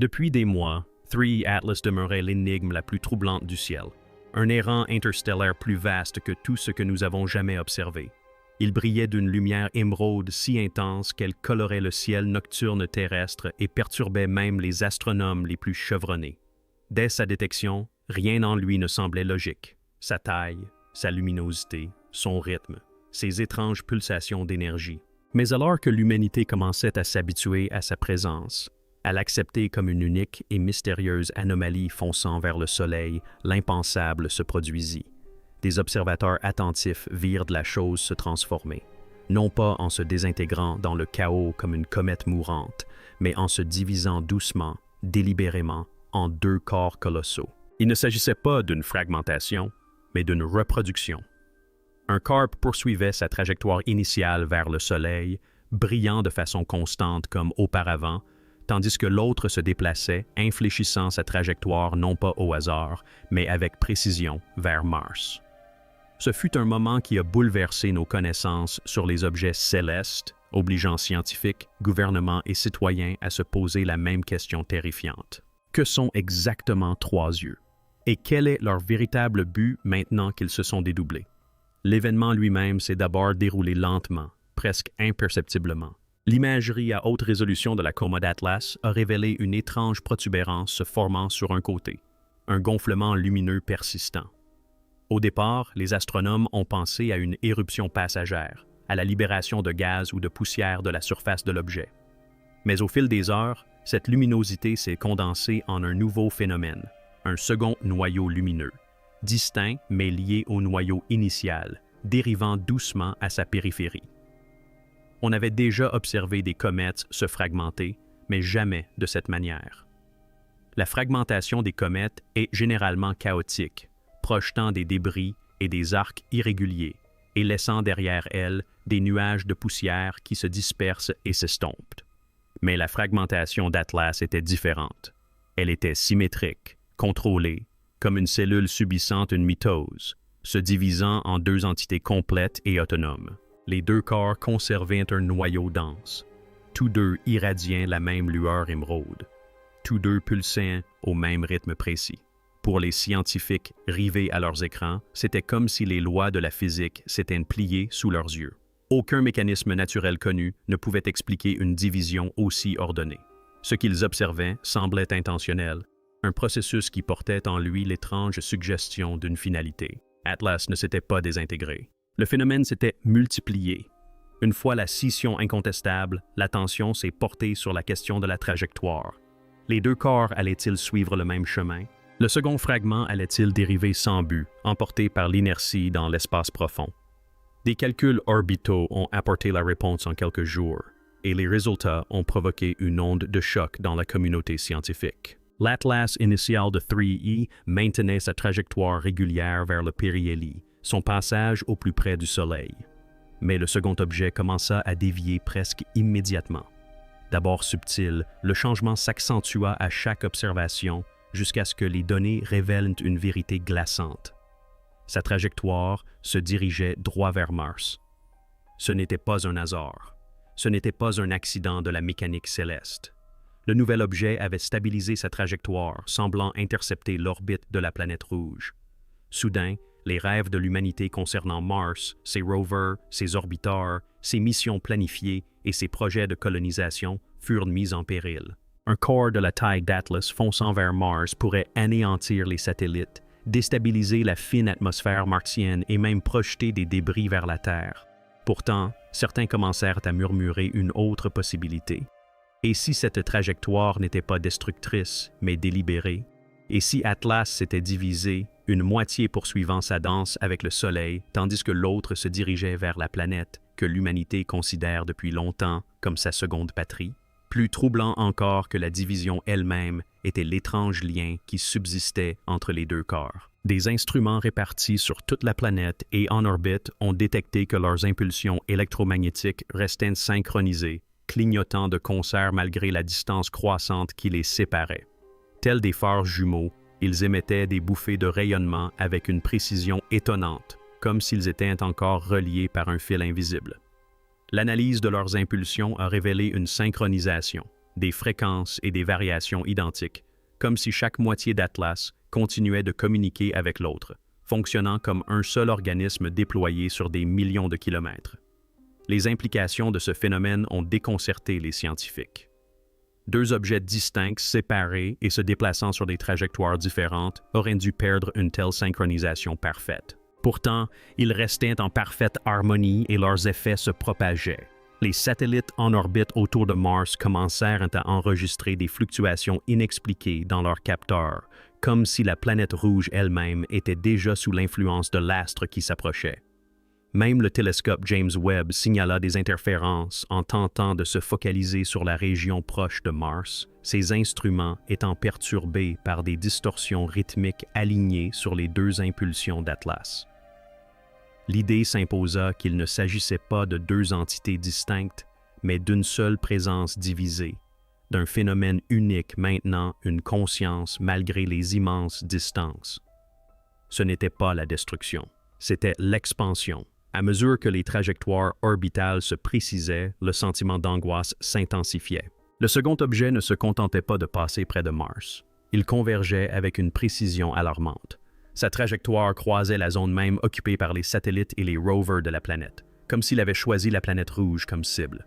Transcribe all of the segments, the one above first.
Depuis des mois, 3 Atlas demeurait l'énigme la plus troublante du ciel, un errant interstellaire plus vaste que tout ce que nous avons jamais observé. Il brillait d'une lumière émeraude si intense qu'elle colorait le ciel nocturne terrestre et perturbait même les astronomes les plus chevronnés. Dès sa détection, rien en lui ne semblait logique. Sa taille, sa luminosité, son rythme, ses étranges pulsations d'énergie. Mais alors que l'humanité commençait à s'habituer à sa présence, à l'accepter comme une unique et mystérieuse anomalie fonçant vers le Soleil, l'impensable se produisit. Des observateurs attentifs virent de la chose se transformer, non pas en se désintégrant dans le chaos comme une comète mourante, mais en se divisant doucement, délibérément, en deux corps colossaux. Il ne s'agissait pas d'une fragmentation, mais d'une reproduction. Un corps poursuivait sa trajectoire initiale vers le Soleil, brillant de façon constante comme auparavant, tandis que l'autre se déplaçait, infléchissant sa trajectoire non pas au hasard, mais avec précision vers Mars. Ce fut un moment qui a bouleversé nos connaissances sur les objets célestes, obligeant scientifiques, gouvernements et citoyens à se poser la même question terrifiante. Que sont exactement trois yeux? Et quel est leur véritable but maintenant qu'ils se sont dédoublés? L'événement lui-même s'est d'abord déroulé lentement, presque imperceptiblement. L'imagerie à haute résolution de la commode Atlas a révélé une étrange protubérance se formant sur un côté, un gonflement lumineux persistant. Au départ, les astronomes ont pensé à une éruption passagère, à la libération de gaz ou de poussière de la surface de l'objet. Mais au fil des heures, cette luminosité s'est condensée en un nouveau phénomène, un second noyau lumineux, distinct mais lié au noyau initial, dérivant doucement à sa périphérie. On avait déjà observé des comètes se fragmenter, mais jamais de cette manière. La fragmentation des comètes est généralement chaotique, projetant des débris et des arcs irréguliers et laissant derrière elles des nuages de poussière qui se dispersent et s'estompent. Mais la fragmentation d'Atlas était différente. Elle était symétrique, contrôlée, comme une cellule subissant une mitose, se divisant en deux entités complètes et autonomes. Les deux corps conservaient un noyau dense. Tous deux irradiaient la même lueur émeraude. Tous deux pulsaient au même rythme précis. Pour les scientifiques rivés à leurs écrans, c'était comme si les lois de la physique s'étaient pliées sous leurs yeux. Aucun mécanisme naturel connu ne pouvait expliquer une division aussi ordonnée. Ce qu'ils observaient semblait intentionnel, un processus qui portait en lui l'étrange suggestion d'une finalité. Atlas ne s'était pas désintégré. Le phénomène s'était multiplié. Une fois la scission incontestable, l'attention s'est portée sur la question de la trajectoire. Les deux corps allaient-ils suivre le même chemin? Le second fragment allait-il dériver sans but, emporté par l'inertie dans l'espace profond? Des calculs orbitaux ont apporté la réponse en quelques jours, et les résultats ont provoqué une onde de choc dans la communauté scientifique. L'Atlas initial de 3E maintenait sa trajectoire régulière vers le périhélie, son passage au plus près du Soleil. Mais le second objet commença à dévier presque immédiatement. D'abord subtil, le changement s'accentua à chaque observation jusqu'à ce que les données révèlent une vérité glaçante. Sa trajectoire se dirigeait droit vers Mars. Ce n'était pas un hasard. Ce n'était pas un accident de la mécanique céleste. Le nouvel objet avait stabilisé sa trajectoire, semblant intercepter l'orbite de la planète rouge. Soudain, les rêves de l'humanité concernant Mars, ses rovers, ses orbiteurs, ses missions planifiées et ses projets de colonisation furent mis en péril. Un corps de la taille d'Atlas fonçant vers Mars pourrait anéantir les satellites, déstabiliser la fine atmosphère martienne et même projeter des débris vers la Terre. Pourtant, certains commencèrent à murmurer une autre possibilité. Et si cette trajectoire n'était pas destructrice, mais délibérée? Et si Atlas s'était divisé, une moitié poursuivant sa danse avec le Soleil, tandis que l'autre se dirigeait vers la planète que l'humanité considère depuis longtemps comme sa seconde patrie? Plus troublant encore que la division elle-même était l'étrange lien qui subsistait entre les deux corps. Des instruments répartis sur toute la planète et en orbite ont détecté que leurs impulsions électromagnétiques restaient synchronisées, clignotant de concert malgré la distance croissante qui les séparait. Tels des phares jumeaux, ils émettaient des bouffées de rayonnement avec une précision étonnante, comme s'ils étaient encore reliés par un fil invisible. L'analyse de leurs impulsions a révélé une synchronisation, des fréquences et des variations identiques, comme si chaque moitié d'Atlas continuait de communiquer avec l'autre, fonctionnant comme un seul organisme déployé sur des millions de kilomètres. Les implications de ce phénomène ont déconcerté les scientifiques. Deux objets distincts, séparés et se déplaçant sur des trajectoires différentes auraient dû perdre une telle synchronisation parfaite. Pourtant, ils restaient en parfaite harmonie et leurs effets se propageaient. Les satellites en orbite autour de Mars commencèrent à enregistrer des fluctuations inexpliquées dans leurs capteurs, comme si la planète rouge elle-même était déjà sous l'influence de l'astre qui s'approchait. Même le télescope James Webb signala des interférences en tentant de se focaliser sur la région proche de Mars, ses instruments étant perturbés par des distorsions rythmiques alignées sur les deux impulsions d'Atlas. L'idée s'imposa qu'il ne s'agissait pas de deux entités distinctes, mais d'une seule présence divisée, d'un phénomène unique maintenant une conscience malgré les immenses distances. Ce n'était pas la destruction, c'était l'expansion. À mesure que les trajectoires orbitales se précisaient, le sentiment d'angoisse s'intensifiait. Le second objet ne se contentait pas de passer près de Mars. Il convergeait avec une précision alarmante. Sa trajectoire croisait la zone même occupée par les satellites et les rovers de la planète, comme s'il avait choisi la planète rouge comme cible.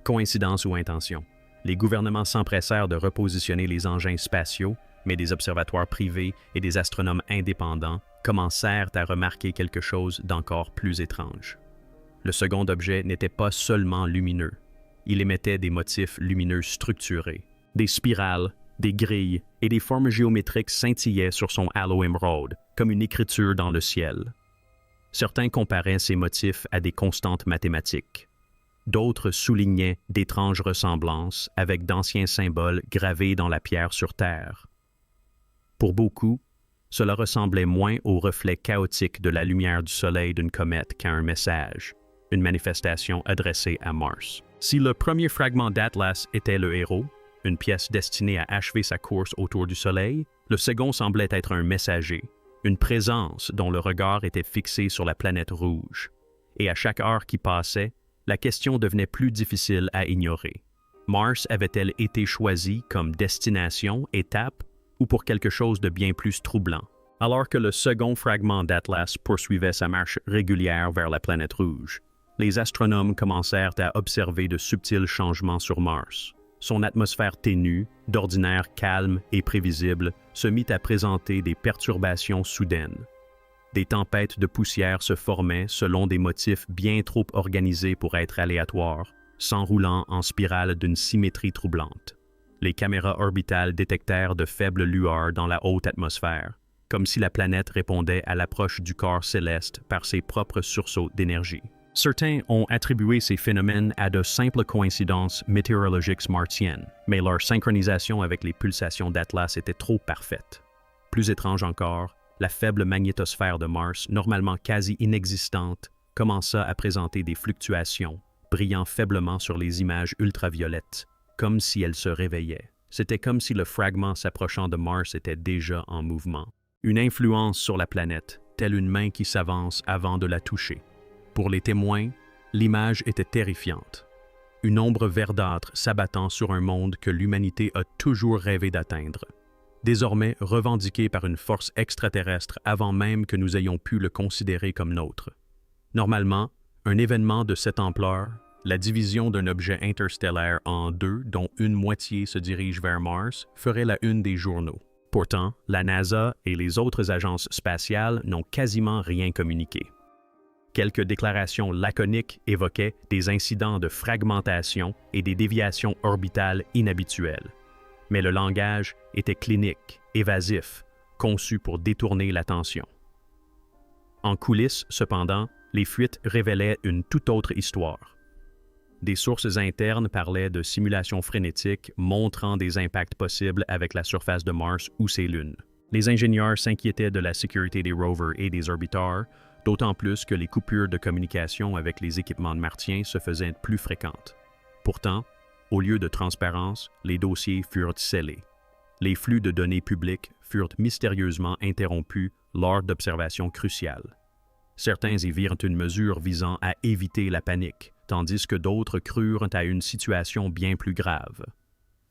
Coïncidence ou intention? Les gouvernements s'empressèrent de repositionner les engins spatiaux, mais des observatoires privés et des astronomes indépendants commencèrent à remarquer quelque chose d'encore plus étrange. Le second objet n'était pas seulement lumineux. Il émettait des motifs lumineux structurés, des spirales, des grilles et des formes géométriques scintillaient sur son halo émeraude, comme une écriture dans le ciel. Certains comparaient ces motifs à des constantes mathématiques. D'autres soulignaient d'étranges ressemblances avec d'anciens symboles gravés dans la pierre sur Terre. Pour beaucoup, cela ressemblait moins au reflet chaotique de la lumière du Soleil d'une comète qu'à un message, une manifestation adressée à Mars. Si le premier fragment d'Atlas était le héros, une pièce destinée à achever sa course autour du Soleil, le second semblait être un messager, une présence dont le regard était fixé sur la planète rouge. Et à chaque heure qui passait, la question devenait plus difficile à ignorer. Mars avait-elle été choisie comme destination, étape, ou pour quelque chose de bien plus troublant? Alors que le second fragment d'Atlas poursuivait sa marche régulière vers la planète rouge, les astronomes commencèrent à observer de subtils changements sur Mars. Son atmosphère ténue, d'ordinaire calme et prévisible, se mit à présenter des perturbations soudaines. Des tempêtes de poussière se formaient selon des motifs bien trop organisés pour être aléatoires, s'enroulant en spirale d'une symétrie troublante. Les caméras orbitales détectèrent de faibles lueurs dans la haute atmosphère, comme si la planète répondait à l'approche du corps céleste par ses propres sursauts d'énergie. Certains ont attribué ces phénomènes à de simples coïncidences météorologiques martiennes, mais leur synchronisation avec les pulsations d'Atlas était trop parfaite. Plus étrange encore, la faible magnétosphère de Mars, normalement quasi inexistante, commença à présenter des fluctuations, brillant faiblement sur les images ultraviolettes, comme si elle se réveillait. C'était comme si le fragment s'approchant de Mars était déjà en mouvement. Une influence sur la planète, telle une main qui s'avance avant de la toucher. Pour les témoins, l'image était terrifiante. Une ombre verdâtre s'abattant sur un monde que l'humanité a toujours rêvé d'atteindre. Désormais revendiqué par une force extraterrestre avant même que nous ayons pu le considérer comme nôtre. Normalement, un événement de cette ampleur, la division d'un objet interstellaire en deux dont une moitié se dirige vers Mars, ferait la une des journaux. Pourtant, la NASA et les autres agences spatiales n'ont quasiment rien communiqué. Quelques déclarations laconiques évoquaient des incidents de fragmentation et des déviations orbitales inhabituelles. Mais le langage était clinique, évasif, conçu pour détourner l'attention. En coulisses, cependant, les fuites révélaient une toute autre histoire. Des sources internes parlaient de simulations frénétiques montrant des impacts possibles avec la surface de Mars ou ses lunes. Les ingénieurs s'inquiétaient de la sécurité des rovers et des orbiteurs, d'autant plus que les coupures de communication avec les équipements de martiens se faisaient plus fréquentes. Pourtant, au lieu de transparence, les dossiers furent scellés. Les flux de données publiques furent mystérieusement interrompus lors d'observations cruciales. Certains y virent une mesure visant à éviter la panique, tandis que d'autres crurent à une situation bien plus grave.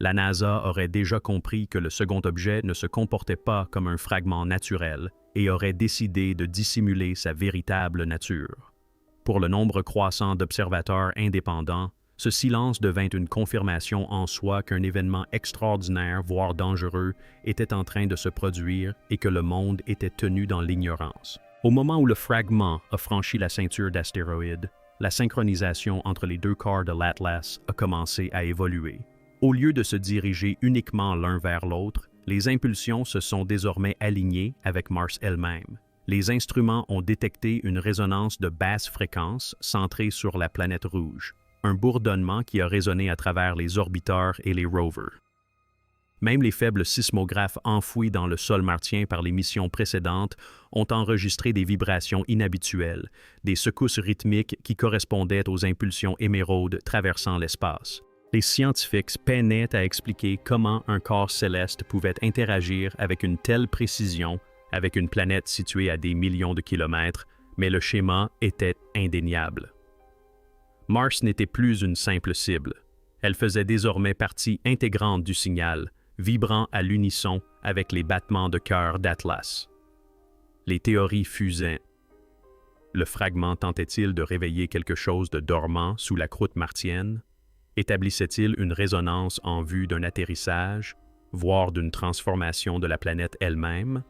La NASA aurait déjà compris que le second objet ne se comportait pas comme un fragment naturel et aurait décidé de dissimuler sa véritable nature. Pour le nombre croissant d'observateurs indépendants, ce silence devint une confirmation en soi qu'un événement extraordinaire, voire dangereux, était en train de se produire et que le monde était tenu dans l'ignorance. Au moment où le fragment a franchi la ceinture d'astéroïdes, la synchronisation entre les deux corps de l'Atlas a commencé à évoluer. Au lieu de se diriger uniquement l'un vers l'autre, les impulsions se sont désormais alignées avec Mars elle-même. Les instruments ont détecté une résonance de basse fréquence centrée sur la planète rouge, un bourdonnement qui a résonné à travers les orbiteurs et les rovers. Même les faibles sismographes enfouis dans le sol martien par les missions précédentes ont enregistré des vibrations inhabituelles, des secousses rythmiques qui correspondaient aux impulsions émeraudes traversant l'espace. Les scientifiques peinaient à expliquer comment un corps céleste pouvait interagir avec une telle précision avec une planète située à des millions de kilomètres, mais le schéma était indéniable. Mars n'était plus une simple cible. Elle faisait désormais partie intégrante du signal, vibrant à l'unisson avec les battements de cœur d'Atlas. Les théories fusaient. Le fragment tentait-il de réveiller quelque chose de dormant sous la croûte martienne? Établissait-il une résonance en vue d'un atterrissage, voire d'une transformation de la planète elle-même?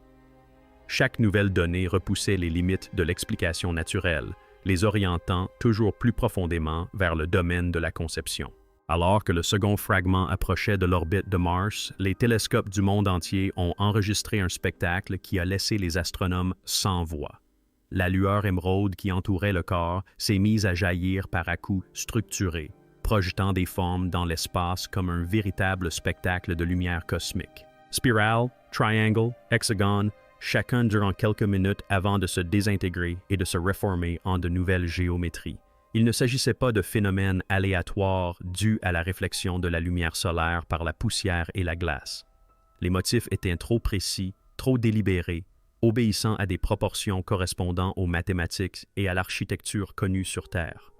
Chaque nouvelle donnée repoussait les limites de l'explication naturelle, les orientant toujours plus profondément vers le domaine de la conception. Alors que le second fragment approchait de l'orbite de Mars, les télescopes du monde entier ont enregistré un spectacle qui a laissé les astronomes sans voix. La lueur émeraude qui entourait le corps s'est mise à jaillir par à-coups structurés, projetant des formes dans l'espace comme un véritable spectacle de lumière cosmique. Spirale, triangle, hexagone, chacun durant quelques minutes avant de se désintégrer et de se reformer en de nouvelles géométries. Il ne s'agissait pas de phénomènes aléatoires dus à la réflexion de la lumière solaire par la poussière et la glace. Les motifs étaient trop précis, trop délibérés, obéissant à des proportions correspondant aux mathématiques et à l'architecture connue sur Terre.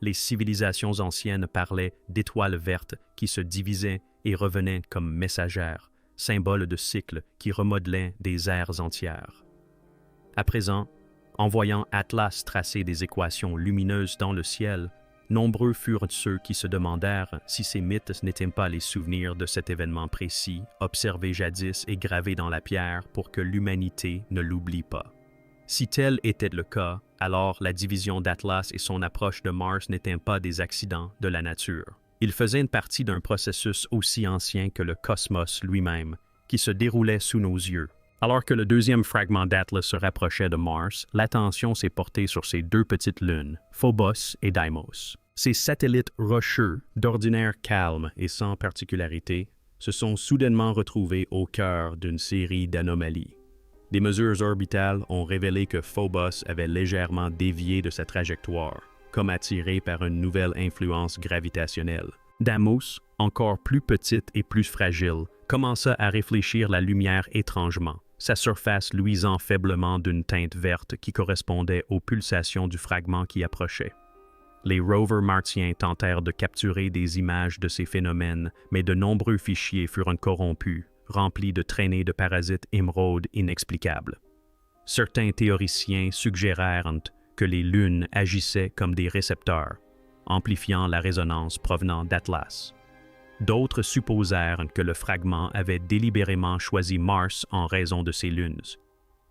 Les civilisations anciennes parlaient d'étoiles vertes qui se divisaient et revenaient comme messagères, symboles de cycles qui remodelaient des ères entières. À présent, en voyant Atlas tracer des équations lumineuses dans le ciel, nombreux furent ceux qui se demandèrent si ces mythes n'étaient pas les souvenirs de cet événement précis, observé jadis et gravé dans la pierre pour que l'humanité ne l'oublie pas. Si tel était le cas, alors la division d'Atlas et son approche de Mars n'étaient pas des accidents de la nature. Ils faisaient une partie d'un processus aussi ancien que le cosmos lui-même, qui se déroulait sous nos yeux. Alors que le deuxième fragment d'Atlas se rapprochait de Mars, l'attention s'est portée sur ces deux petites lunes, Phobos et Deimos. Ces satellites rocheux, d'ordinaire calmes et sans particularité, se sont soudainement retrouvés au cœur d'une série d'anomalies. Des mesures orbitales ont révélé que Phobos avait légèrement dévié de sa trajectoire, comme attiré par une nouvelle influence gravitationnelle. Deimos, encore plus petite et plus fragile, commença à réfléchir la lumière étrangement, sa surface luisant faiblement d'une teinte verte qui correspondait aux pulsations du fragment qui approchait. Les rovers martiens tentèrent de capturer des images de ces phénomènes, mais de nombreux fichiers furent corrompus, remplis de traînées de parasites émeraudes inexplicables. Certains théoriciens suggérèrent que les lunes agissaient comme des récepteurs, amplifiant la résonance provenant d'Atlas. D'autres supposèrent que le fragment avait délibérément choisi Mars en raison de ses lunes,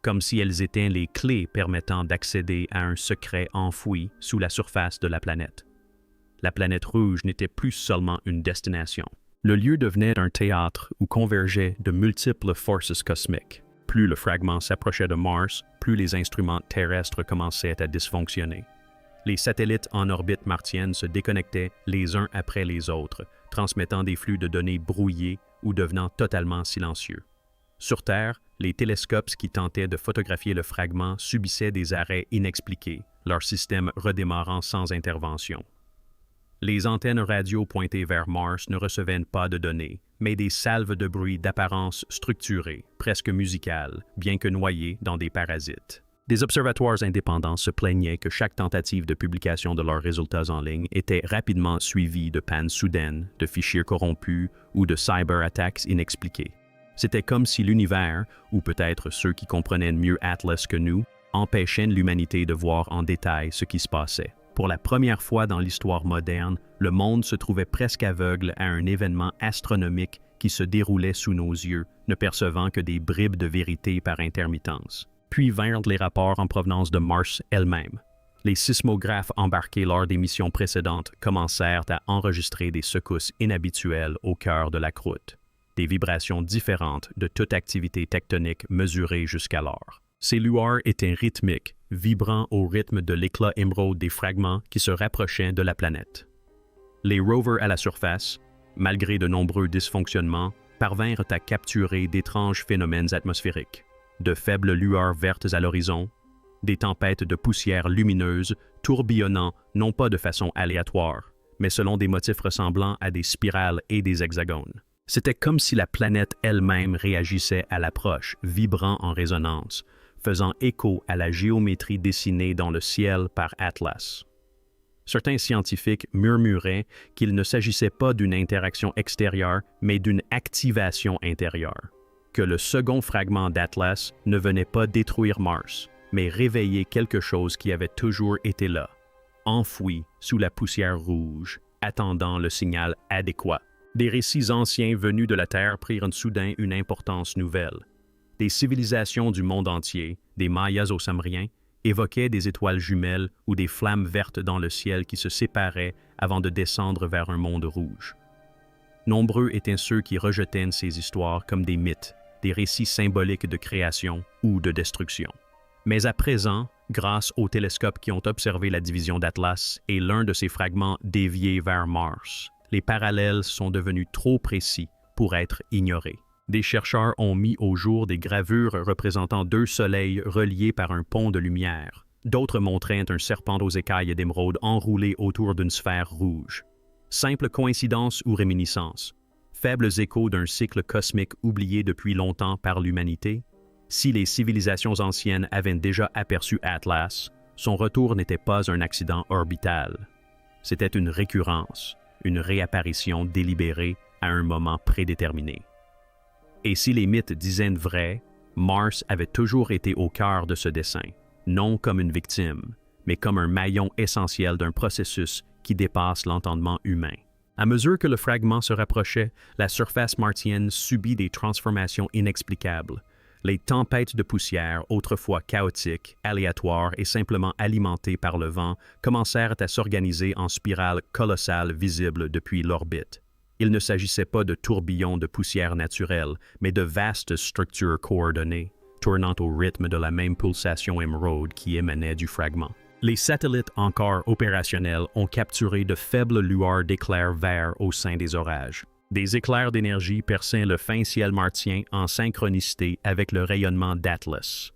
comme si elles étaient les clés permettant d'accéder à un secret enfoui sous la surface de la planète. La planète rouge n'était plus seulement une destination. Le lieu devenait un théâtre où convergeaient de multiples forces cosmiques. Plus le fragment s'approchait de Mars, plus les instruments terrestres commençaient à dysfonctionner. Les satellites en orbite martienne se déconnectaient les uns après les autres, transmettant des flux de données brouillés ou devenant totalement silencieux. Sur Terre, les télescopes qui tentaient de photographier le fragment subissaient des arrêts inexpliqués, leur système redémarrant sans intervention. Les antennes radio pointées vers Mars ne recevaient pas de données, mais des salves de bruit d'apparence structurée, presque musicale, bien que noyées dans des parasites. Des observatoires indépendants se plaignaient que chaque tentative de publication de leurs résultats en ligne était rapidement suivie de pannes soudaines, de fichiers corrompus ou de cyber-attaques inexpliquées. C'était comme si l'univers, ou peut-être ceux qui comprenaient mieux Atlas que nous, empêchaient l'humanité de voir en détail ce qui se passait. Pour la première fois dans l'histoire moderne, le monde se trouvait presque aveugle à un événement astronomique qui se déroulait sous nos yeux, ne percevant que des bribes de vérité par intermittence. Puis vinrent les rapports en provenance de Mars elle-même. Les sismographes embarqués lors des missions précédentes commencèrent à enregistrer des secousses inhabituelles au cœur de la croûte, des vibrations différentes de toute activité tectonique mesurée jusqu'alors. Ces lueurs étaient rythmiques, vibrant au rythme de l'éclat émeraude des fragments qui se rapprochaient de la planète. Les rovers à la surface, malgré de nombreux dysfonctionnements, parvinrent à capturer d'étranges phénomènes atmosphériques. De faibles lueurs vertes à l'horizon, des tempêtes de poussière lumineuse tourbillonnant non pas de façon aléatoire, mais selon des motifs ressemblant à des spirales et des hexagones. C'était comme si la planète elle-même réagissait à l'approche, vibrant en résonance, faisant écho à la géométrie dessinée dans le ciel par Atlas. Certains scientifiques murmuraient qu'il ne s'agissait pas d'une interaction extérieure, mais d'une activation intérieure, que le second fragment d'Atlas ne venait pas détruire Mars, mais réveiller quelque chose qui avait toujours été là, enfoui sous la poussière rouge, attendant le signal adéquat. Des récits anciens venus de la Terre prirent soudain une importance nouvelle. Des civilisations du monde entier, des Mayas aux Sumériens, évoquaient des étoiles jumelles ou des flammes vertes dans le ciel qui se séparaient avant de descendre vers un monde rouge. Nombreux étaient ceux qui rejetaient ces histoires comme des mythes, des récits symboliques de création ou de destruction. Mais à présent, grâce aux télescopes qui ont observé la division d'Atlas et l'un de ses fragments dévié vers Mars, les parallèles sont devenus trop précis pour être ignorés. Des chercheurs ont mis au jour des gravures représentant deux soleils reliés par un pont de lumière. D'autres montraient un serpent aux écailles d'émeraude enroulé autour d'une sphère rouge. Simple coïncidence ou réminiscence? Faibles échos d'un cycle cosmique oublié depuis longtemps par l'humanité? Si les civilisations anciennes avaient déjà aperçu Atlas, son retour n'était pas un accident orbital. C'était une récurrence, une réapparition délibérée à un moment prédéterminé. Et si les mythes disaient vrai, Mars avait toujours été au cœur de ce dessin, non comme une victime, mais comme un maillon essentiel d'un processus qui dépasse l'entendement humain. À mesure que le fragment se rapprochait, la surface martienne subit des transformations inexplicables. Les tempêtes de poussière, autrefois chaotiques, aléatoires et simplement alimentées par le vent, commencèrent à s'organiser en spirales colossales visibles depuis l'orbite. Il ne s'agissait pas de tourbillons de poussière naturelle, mais de vastes structures coordonnées, tournant au rythme de la même pulsation émeraude qui émanait du fragment. Les satellites encore opérationnels ont capturé de faibles lueurs d'éclairs verts au sein des orages. Des éclairs d'énergie perçaient le fin ciel martien en synchronicité avec le rayonnement d'Atlas.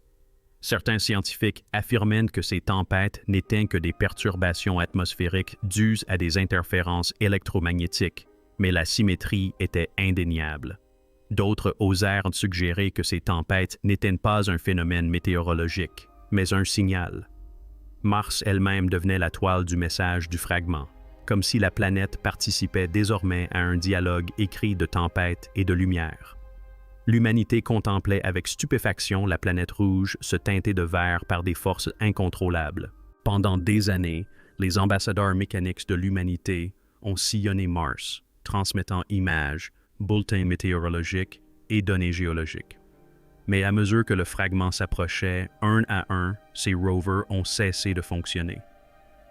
Certains scientifiques affirmaient que ces tempêtes n'étaient que des perturbations atmosphériques dues à des interférences électromagnétiques, mais la symétrie était indéniable. D'autres osèrent suggérer que ces tempêtes n'étaient pas un phénomène météorologique, mais un signal. Mars elle-même devenait la toile du message du fragment, comme si la planète participait désormais à un dialogue écrit de tempêtes et de lumière. L'humanité contemplait avec stupéfaction la planète rouge se teinter de vert par des forces incontrôlables. Pendant des années, les ambassadeurs mécaniques de l'humanité ont sillonné Mars, transmettant images, bulletins météorologiques et données géologiques. Mais à mesure que le fragment s'approchait, un à un, ces rovers ont cessé de fonctionner.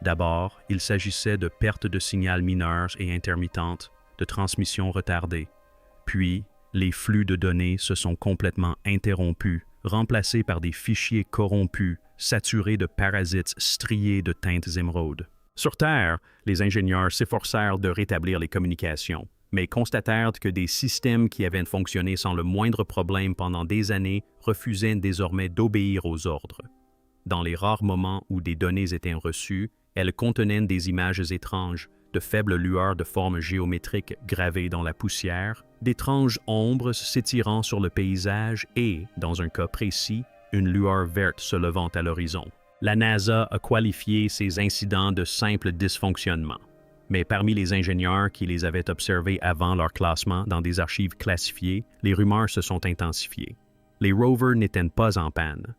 D'abord, il s'agissait de pertes de signal mineures et intermittentes, de transmissions retardées. Puis, les flux de données se sont complètement interrompus, remplacés par des fichiers corrompus, saturés de parasites striés de teintes émeraudes. Sur Terre, les ingénieurs s'efforcèrent de rétablir les communications, mais constatèrent que des systèmes qui avaient fonctionné sans le moindre problème pendant des années refusaient désormais d'obéir aux ordres. Dans les rares moments où des données étaient reçues, elles contenaient des images étranges, de faibles lueurs de forme géométrique gravées dans la poussière, d'étranges ombres s'étirant sur le paysage et, dans un cas précis, une lueur verte se levant à l'horizon. La NASA a qualifié ces incidents de simples dysfonctionnements. Mais parmi les ingénieurs qui les avaient observés avant leur classement dans des archives classifiées, les rumeurs se sont intensifiées. Les rovers n'étaient pas en panne.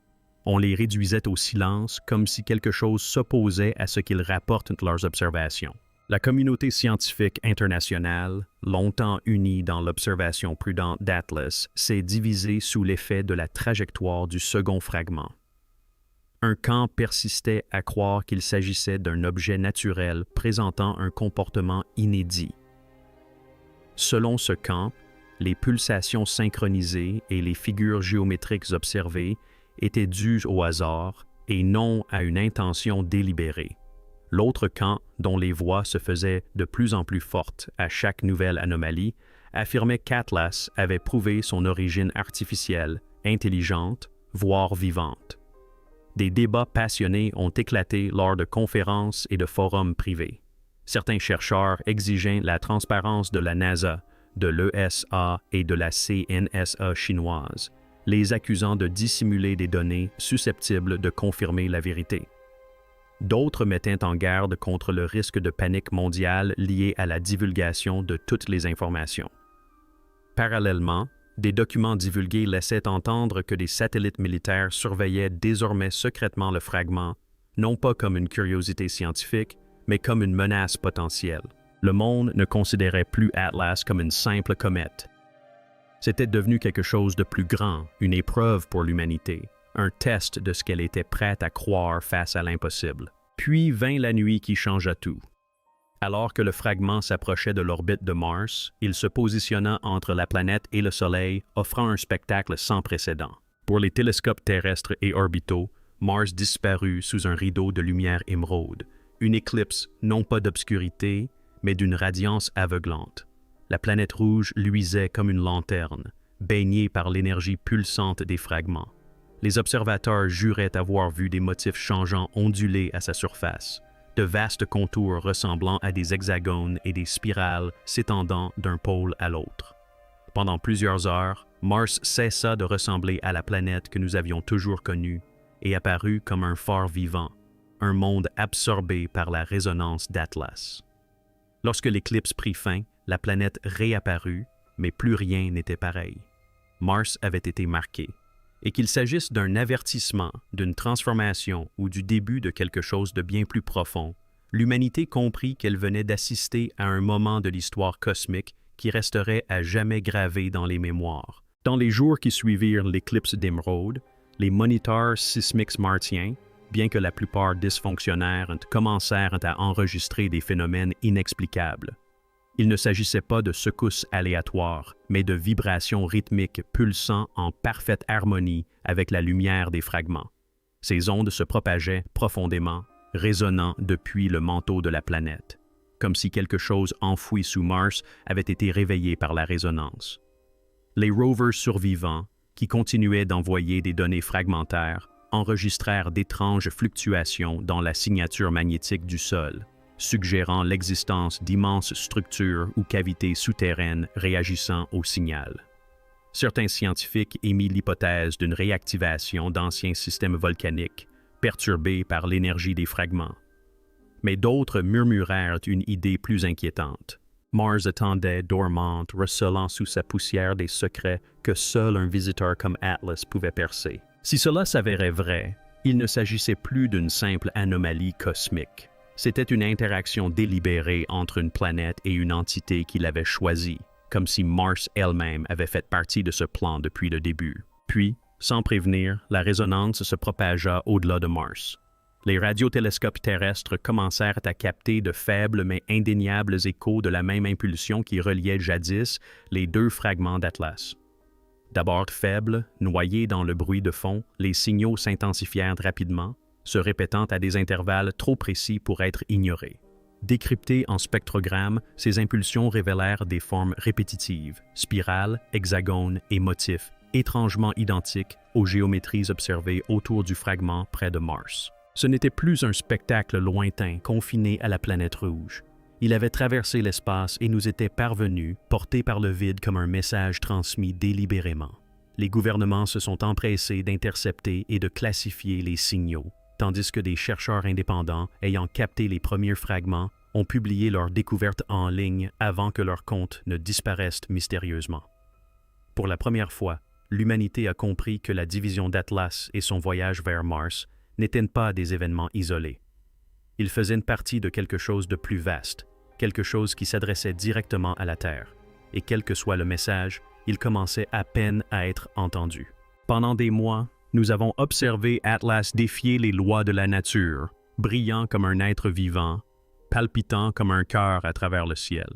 On les réduisait au silence comme si quelque chose s'opposait à ce qu'ils rapportent de leurs observations. La communauté scientifique internationale, longtemps unie dans l'observation prudente d'Atlas, s'est divisée sous l'effet de la trajectoire du second fragment. Un camp persistait à croire qu'il s'agissait d'un objet naturel présentant un comportement inédit. Selon ce camp, les pulsations synchronisées et les figures géométriques observées étaient dues au hasard et non à une intention délibérée. L'autre camp, dont les voix se faisaient de plus en plus fortes à chaque nouvelle anomalie, affirmait qu'Atlas avait prouvé son origine artificielle, intelligente, voire vivante. Des débats passionnés ont éclaté lors de conférences et de forums privés. Certains chercheurs exigeaient la transparence de la NASA, de l'ESA et de la CNSA chinoise, les accusant de dissimuler des données susceptibles de confirmer la vérité. D'autres mettaient en garde contre le risque de panique mondiale lié à la divulgation de toutes les informations. Parallèlement, des documents divulgués laissaient entendre que des satellites militaires surveillaient désormais secrètement le fragment, non pas comme une curiosité scientifique, mais comme une menace potentielle. Le monde ne considérait plus Atlas comme une simple comète. C'était devenu quelque chose de plus grand, une épreuve pour l'humanité, un test de ce qu'elle était prête à croire face à l'impossible. Puis vint la nuit qui changea tout. Alors que le fragment s'approchait de l'orbite de Mars, il se positionna entre la planète et le Soleil, offrant un spectacle sans précédent. Pour les télescopes terrestres et orbitaux, Mars disparut sous un rideau de lumière émeraude, une éclipse non pas d'obscurité, mais d'une radiance aveuglante. La planète rouge luisait comme une lanterne, baignée par l'énergie pulsante des fragments. Les observateurs juraient avoir vu des motifs changeants onduler à sa surface, de vastes contours ressemblant à des hexagones et des spirales s'étendant d'un pôle à l'autre. Pendant plusieurs heures, Mars cessa de ressembler à la planète que nous avions toujours connue et apparut comme un phare vivant, un monde absorbé par la résonance d'Atlas. Lorsque l'éclipse prit fin, la planète réapparut, mais plus rien n'était pareil. Mars avait été marqué. Et qu'il s'agisse d'un avertissement, d'une transformation ou du début de quelque chose de bien plus profond, l'humanité comprit qu'elle venait d'assister à un moment de l'histoire cosmique qui resterait à jamais gravé dans les mémoires. Dans les jours qui suivirent l'éclipse d'émeraude, les moniteurs sismiques martiens, bien que la plupart dysfonctionnèrent, commencèrent à enregistrer des phénomènes inexplicables. Il ne s'agissait pas de secousses aléatoires, mais de vibrations rythmiques pulsant en parfaite harmonie avec la lumière des fragments. Ces ondes se propageaient profondément, résonnant depuis le manteau de la planète, comme si quelque chose enfoui sous Mars avait été réveillé par la résonance. Les rovers survivants, qui continuaient d'envoyer des données fragmentaires, enregistrèrent d'étranges fluctuations dans la signature magnétique du sol, suggérant l'existence d'immenses structures ou cavités souterraines réagissant au signal. Certains scientifiques émirent l'hypothèse d'une réactivation d'anciens systèmes volcaniques, perturbés par l'énergie des fragments. Mais d'autres murmurèrent une idée plus inquiétante. Mars attendait dormante, recelant sous sa poussière des secrets que seul un visiteur comme Atlas pouvait percer. Si cela s'avérait vrai, il ne s'agissait plus d'une simple anomalie cosmique. C'était une interaction délibérée entre une planète et une entité qu'il avait choisie, comme si Mars elle-même avait fait partie de ce plan depuis le début. Puis, sans prévenir, la résonance se propagea au-delà de Mars. Les radiotélescopes terrestres commencèrent à capter de faibles mais indéniables échos de la même impulsion qui reliait jadis les deux fragments d'Atlas. D'abord faibles, noyés dans le bruit de fond, les signaux s'intensifièrent rapidement, se répétant à des intervalles trop précis pour être ignorés. Décryptées en spectrogramme, ces impulsions révélèrent des formes répétitives, spirales, hexagones et motifs, étrangement identiques aux géométries observées autour du fragment près de Mars. Ce n'était plus un spectacle lointain confiné à la planète rouge. Il avait traversé l'espace et nous était parvenu, porté par le vide comme un message transmis délibérément. Les gouvernements se sont empressés d'intercepter et de classifier les signaux, tandis que des chercheurs indépendants ayant capté les premiers fragments ont publié leurs découvertes en ligne avant que leurs comptes ne disparaissent mystérieusement. Pour la première fois, l'humanité a compris que la division d'Atlas et son voyage vers Mars n'étaient pas des événements isolés. Ils faisaient partie de quelque chose de plus vaste, quelque chose qui s'adressait directement à la Terre, et quel que soit le message, il commençait à peine à être entendu. Pendant des mois, nous avons observé Atlas défier les lois de la nature, brillant comme un être vivant, palpitant comme un cœur à travers le ciel.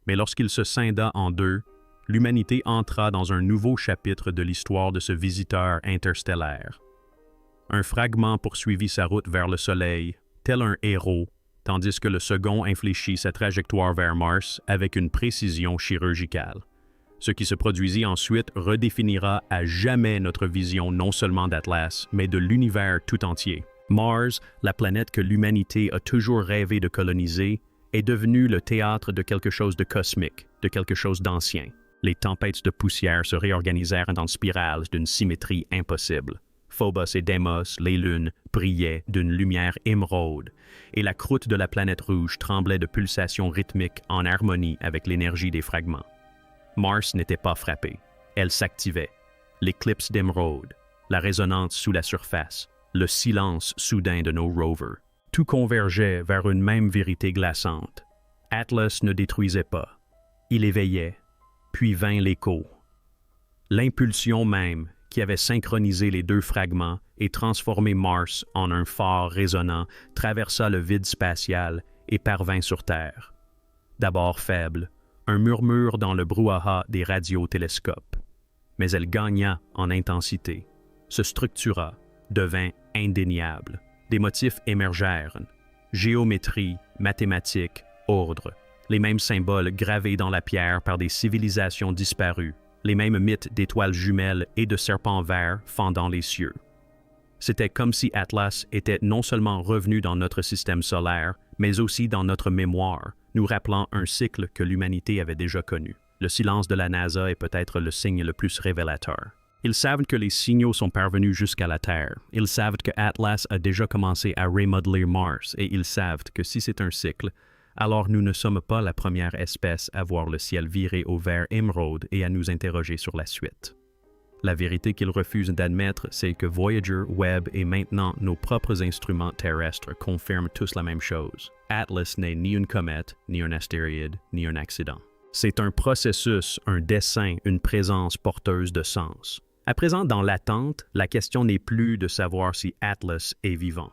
Mais lorsqu'il se scinda en deux, l'humanité entra dans un nouveau chapitre de l'histoire de ce visiteur interstellaire. Un fragment poursuivit sa route vers le Soleil, tel un héros, tandis que le second infléchit sa trajectoire vers Mars avec une précision chirurgicale. Ce qui se produisit ensuite redéfinira à jamais notre vision non seulement d'Atlas, mais de l'univers tout entier. Mars, la planète que l'humanité a toujours rêvé de coloniser, est devenue le théâtre de quelque chose de cosmique, de quelque chose d'ancien. Les tempêtes de poussière se réorganisèrent en spirales d'une symétrie impossible. Phobos et Deimos, les lunes, brillaient d'une lumière émeraude, et la croûte de la planète rouge tremblait de pulsations rythmiques en harmonie avec l'énergie des fragments. Mars n'était pas frappée, elle s'activait. L'éclipse d'émeraude, la résonance sous la surface, le silence soudain de nos rovers. Tout convergeait vers une même vérité glaçante. Atlas ne détruisait pas, il éveillait, puis vint l'écho. L'impulsion même, qui avait synchronisé les deux fragments et transformé Mars en un phare résonnant, traversa le vide spatial et parvint sur Terre. D'abord faible, un murmure dans le brouhaha des radiotélescopes. Mais elle gagna en intensité, se structura, devint indéniable. Des motifs émergèrent. Géométrie, mathématiques, ordre. Les mêmes symboles gravés dans la pierre par des civilisations disparues. Les mêmes mythes d'étoiles jumelles et de serpents verts fendant les cieux. C'était comme si Atlas était non seulement revenu dans notre système solaire, mais aussi dans notre mémoire, nous rappelant un cycle que l'humanité avait déjà connu. Le silence de la NASA est peut-être le signe le plus révélateur. Ils savent que les signaux sont parvenus jusqu'à la Terre. Ils savent que Atlas a déjà commencé à remodeler Mars et ils savent que si c'est un cycle, alors nous ne sommes pas la première espèce à voir le ciel virer au vert émeraude et à nous interroger sur la suite. La vérité qu'ils refusent d'admettre, c'est que Voyager, Webb et maintenant nos propres instruments terrestres confirment tous la même chose. Atlas n'est ni une comète, ni un astéroïde, ni un accident. C'est un processus, un dessin, une présence porteuse de sens. À présent, dans l'attente, la question n'est plus de savoir si Atlas est vivant.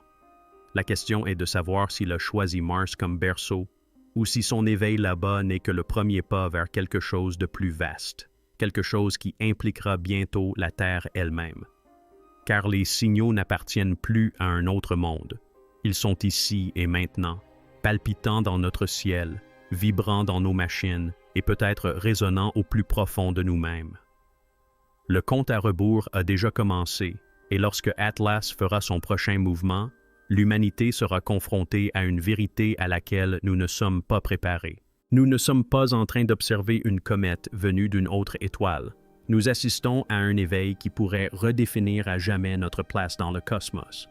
La question est de savoir s'il a choisi Mars comme berceau ou si son éveil là-bas n'est que le premier pas vers quelque chose de plus vaste, quelque chose qui impliquera bientôt la Terre elle-même. Car les signaux n'appartiennent plus à un autre monde. Ils sont ici et maintenant, palpitant dans notre ciel, vibrant dans nos machines et peut-être résonnant au plus profond de nous-mêmes. Le compte à rebours a déjà commencé et lorsque Atlas fera son prochain mouvement, l'humanité sera confrontée à une vérité à laquelle nous ne sommes pas préparés. Nous ne sommes pas en train d'observer une comète venue d'une autre étoile. Nous assistons à un éveil qui pourrait redéfinir à jamais notre place dans le cosmos.